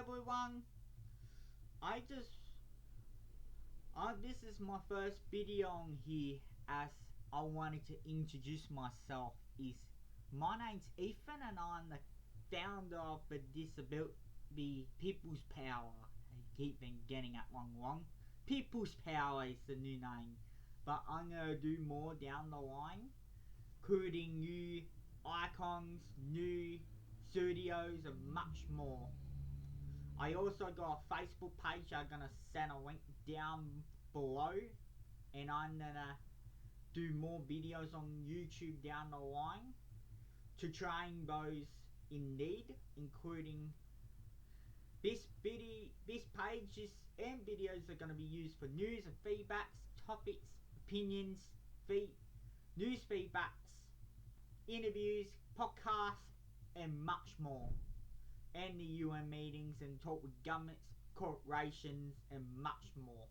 everyone. This is my first video on here, as I wanted to introduce myself. My name's Ethan and I'm the founder of the Disability People's Power. I keep getting that one wrong. People's Power is the new name, but I'm gonna do more down the line, including new icons, new studios and much more. I also got a Facebook page. I'm gonna send a link down below, and I'm gonna do more videos on YouTube down the line to train those in need, including this pages and videos are gonna be used for news and feedbacks, topics, opinions, news feedbacks, interviews, podcasts, and much more. And the UN meetings and talk with governments, corporations and much more,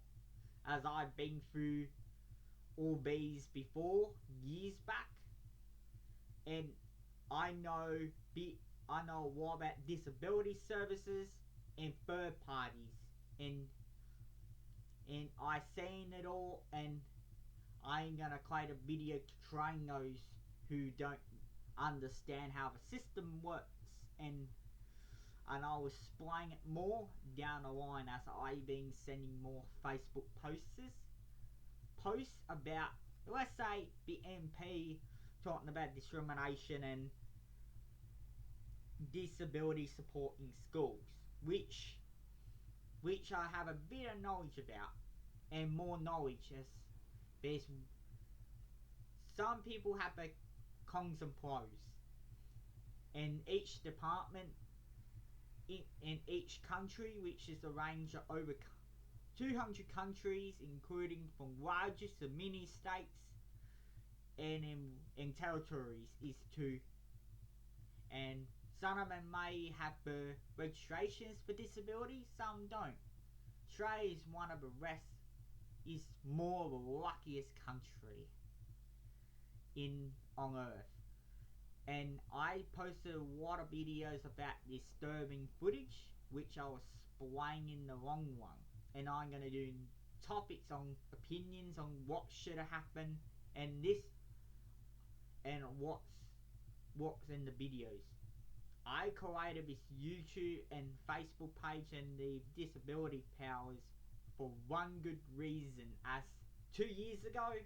as I've been through all these before years back, and I know a lot about disability services and third parties, and I seen it all, and I'm gonna create a video to train those who don't understand how the system works, and I'll explain it more down the line as I've been sending more Facebook posts about, let's say, the MP talking about discrimination and disability support in schools, which I have a bit of knowledge about, and more knowledge, as there's some people have their cons and pros, and each department in each country, which is a range of over 200 countries, including from largest to mini states and in territories, is to, and some of them may have the registrations for disability, some don't. Australia is one of the rest, is more the luckiest country on earth. And I posted a lot of videos about disturbing footage, which I was explaining in the long one. And I'm going to do topics on opinions on what should have happened, and what's in the videos. I created this YouTube and Facebook page and the Disability Powers for one good reason, as 2 years ago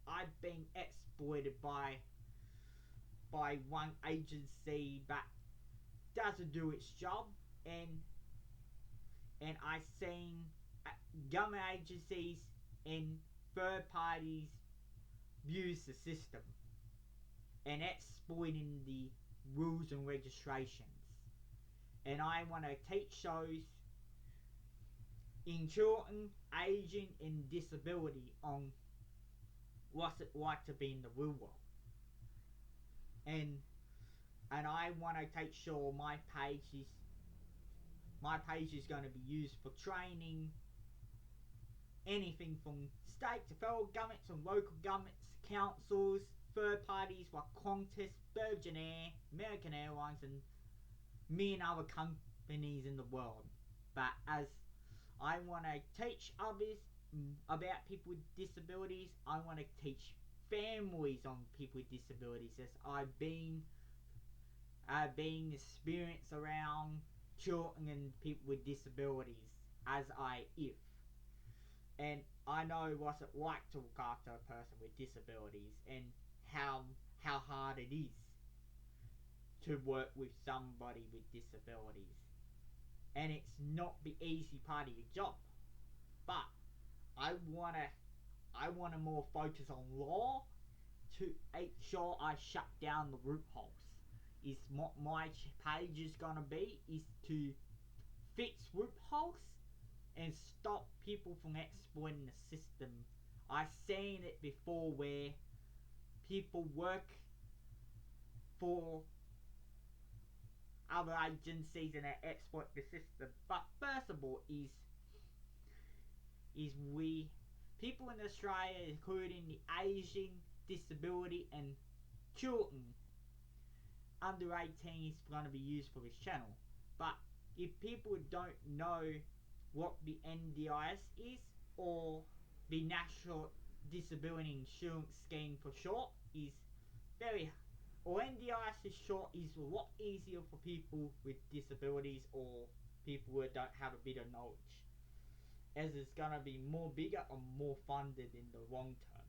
I've been exploited by one agency that doesn't do its job, and I seen government agencies and third parties abuse the system and exploiting the rules and registrations. And I want to teach those in children, aging and disability on what's it like to be in the real world. And I want to take sure my page is going to be used for training anything from state to federal governments and local governments, councils, third parties like Qantas, Virgin Air, American Airlines and many other companies in the world. But as I want to teach others about people with disabilities, I want to teach families on people with disabilities, as I've been experienced around children and people with disabilities and I know what's it like to look after a person with disabilities, and how hard it is to work with somebody with disabilities, and it's not the easy part of your job. But I wanna more focus on law to make sure I shut down the loopholes. Is what my page is gonna be, is to fix loopholes and stop people from exploiting the system. I've seen it before where people work for other agencies and they exploit the system. But first of all, is we people in Australia, including the Asian, disability and children under 18, is going to be used for this channel. But if people don't know what the NDIS is, or the National Disability Insurance Scheme for short, is very, or NDIS is short, is a lot easier for people with disabilities or people who don't have a bit of knowledge, as it's gonna be more bigger and more funded in the long term,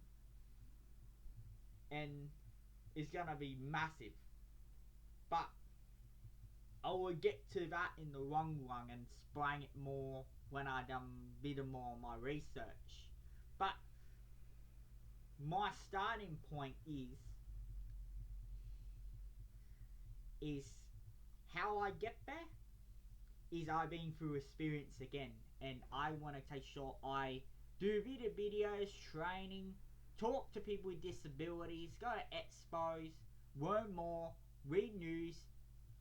and it's gonna be massive. But I will get to that in the long run and explain it more when I done a bit more of my research. But my starting point is how I get there is I've been through experience again, and I want to take sure I do videos, training, talk to people with disabilities, go to expos, learn more, read news.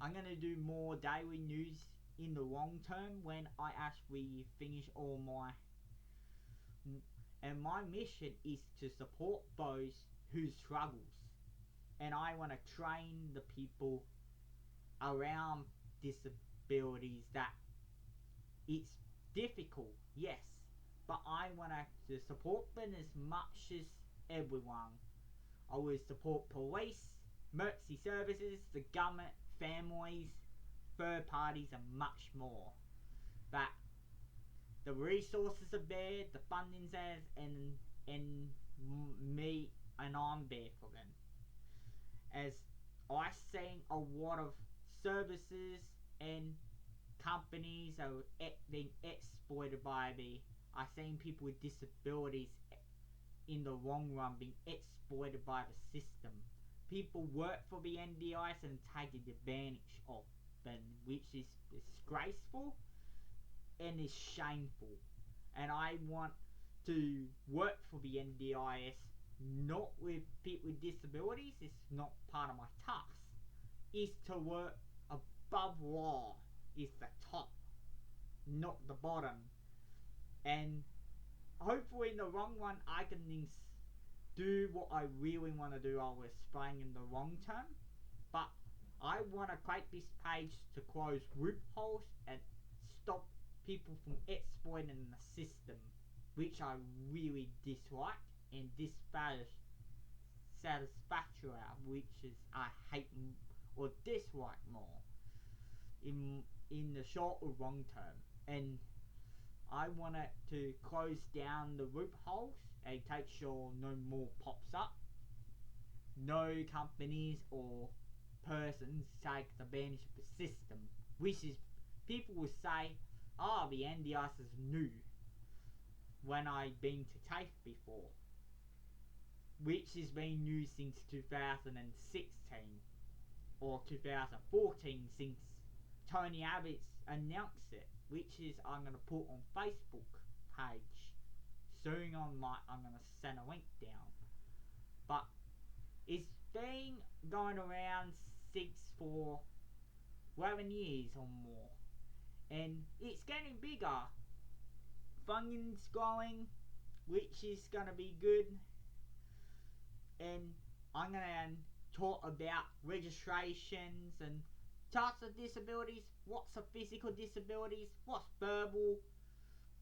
I'm going to do more daily news in the long term when I actually finish all my... And my mission is to support those who struggles. And I want to train the people around disabilities that it's difficult, yes, but I want to support them as much as everyone. I will support police, emergency services, the government, families, third parties, and much more. But the resources are there, the funding's there, and me, and I'm there for them. As I've seen a lot of services and companies are being exploited by I've seen people with disabilities in the long run being exploited by the system. People work for the NDIS and take advantage of them, which is disgraceful and is shameful. And I want to work for the NDIS, not with people with disabilities. It's not part of my task. Is to work above law, is the top, not the bottom. And hopefully in the long run I can do what I really want to do. I will explain in the long term, but I want to create this page to close loopholes and stop people from exploiting the system, which I really dislike, and dissatisfactory, which is I hate or dislike more in the short or long term. And I want it to close down the loopholes and take sure no more pops up. No companies or persons take advantage of the system, which is, people will say, oh, the NDIS is new, when I've been to TAFE before, which has been new since 2016 or 2014, since Tony Abbott's announced it, which is I'm going to put on Facebook page soon. I'm going to send a link down, but it's been going around 11 years or more, and it's getting bigger. Funding's growing, which is going to be good, and I'm going to talk about registrations and types of disabilities, what's a physical disabilities, what's verbal,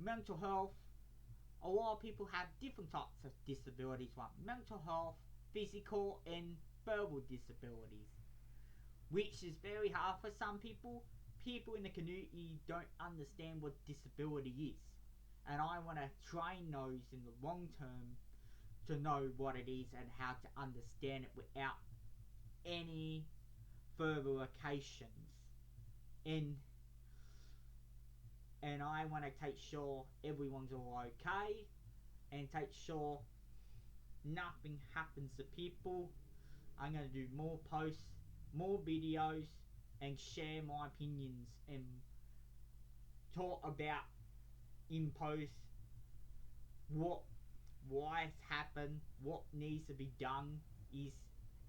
mental health. A lot of people have different types of disabilities, like mental health, physical and verbal disabilities, which is very hard for some people. People in the community don't understand what disability is, and I want to train those in the long term to know what it is and how to understand it without any further locations. And I want to take sure everyone's all okay, and take sure nothing happens to people. I'm going to do more posts, more videos, and share my opinions and talk about in posts why it's happened, what needs to be done is.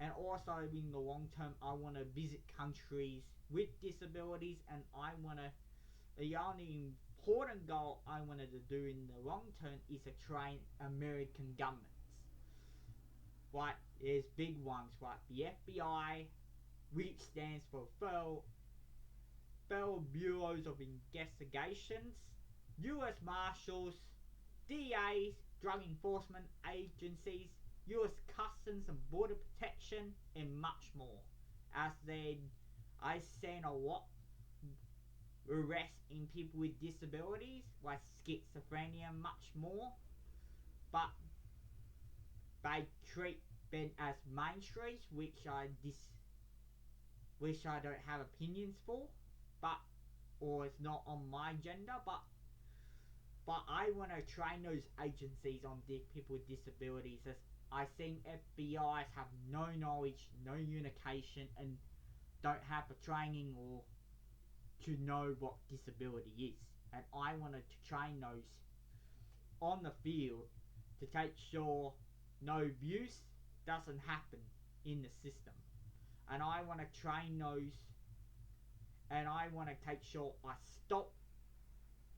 And also in the long term I want to visit countries with disabilities, and the only important goal I wanted to do in the long term is to train American governments. Like, there's big ones like the FBI, which stands for Federal Federal Bureaus of Investigations, US Marshals, DAs, drug enforcement agencies, US Customs and Border Protection, and much more. As then, I've seen a lot arrest in people with disabilities, like schizophrenia, and much more. But they treat them as mainstreams, which I don't have opinions for, but or it's not on my agenda. But I want to train those agencies on people with disabilities, as I think FBI's have no knowledge, no communication, and don't have the training or to know what disability is. And I wanted to train those on the field to take sure no abuse doesn't happen in the system. And I want to train those, and I want to take sure I stop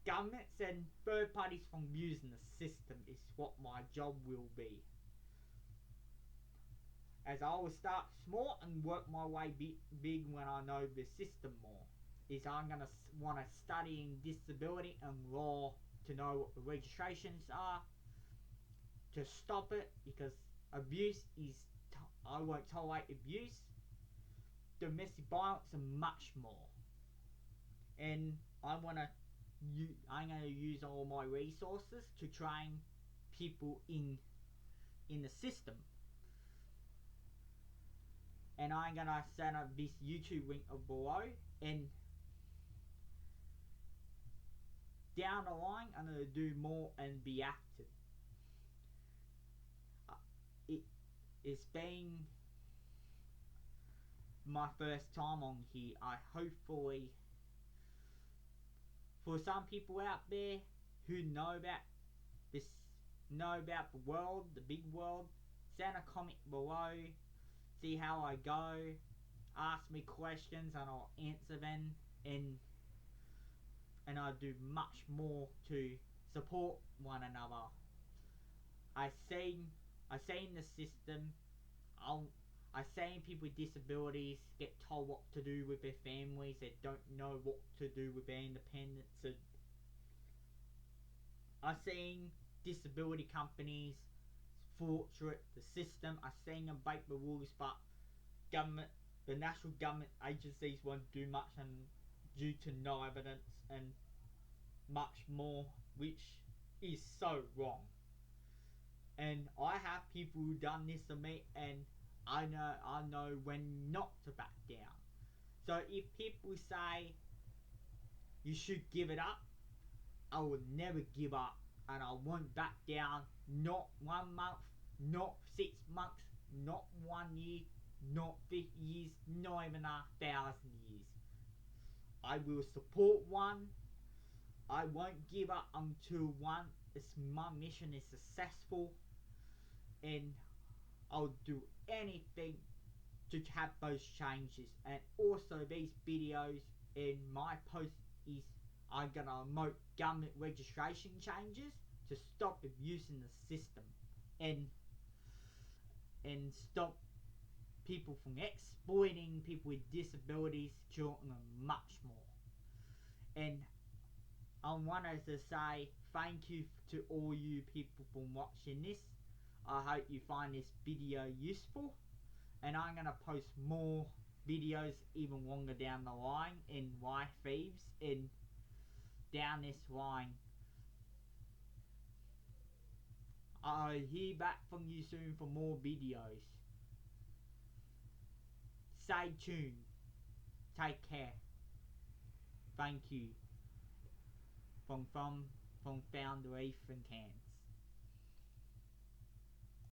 governments and third parties from using the system is what my job will be. As I will start small and work my way big when I know the system more. Is I'm going to want to study in disability and law to know what the registrations are, to stop it, because abuse is, I won't tolerate abuse, domestic violence, and much more. And I'm going to use all my resources to train people in the system. And I'm going to set up this YouTube link below, and down the line I'm going to do more and be active. It's been my first time on here. I hopefully, for some people out there who know about this, know about the world, the big world, send a comment below, see how I go, ask me questions and I'll answer them, and I'll do much more to support one another. I seen the system. I seen people with disabilities get told what to do with their families. They don't know what to do with their independence. I seen disability companies frustrate the system. I seen them break the rules, but the national government agencies won't do much, and due to no evidence and much more, which is so wrong. And I have people who done this to me, and I know when not to back down. So if people say you should give it up, I will never give up, and I won't back down. Not 1 month, not 6 months, not 1 year, not 50 years, not even 1,000 years. I will support one. I won't give up until my mission is successful, and I'll do anything to have those changes. And also these videos and my post is I'm gonna promote government registration changes to stop abusing the system, and stop people from exploiting people with disabilities, children, and much more. And I wanted to say thank you to all you people for watching this. I hope you find this video useful, and I'm going to post more videos even longer down the line in Life Thieves and down this line. I'll hear back from you soon for more videos. Stay tuned. Take care. Thank you. From founder Ethan Can.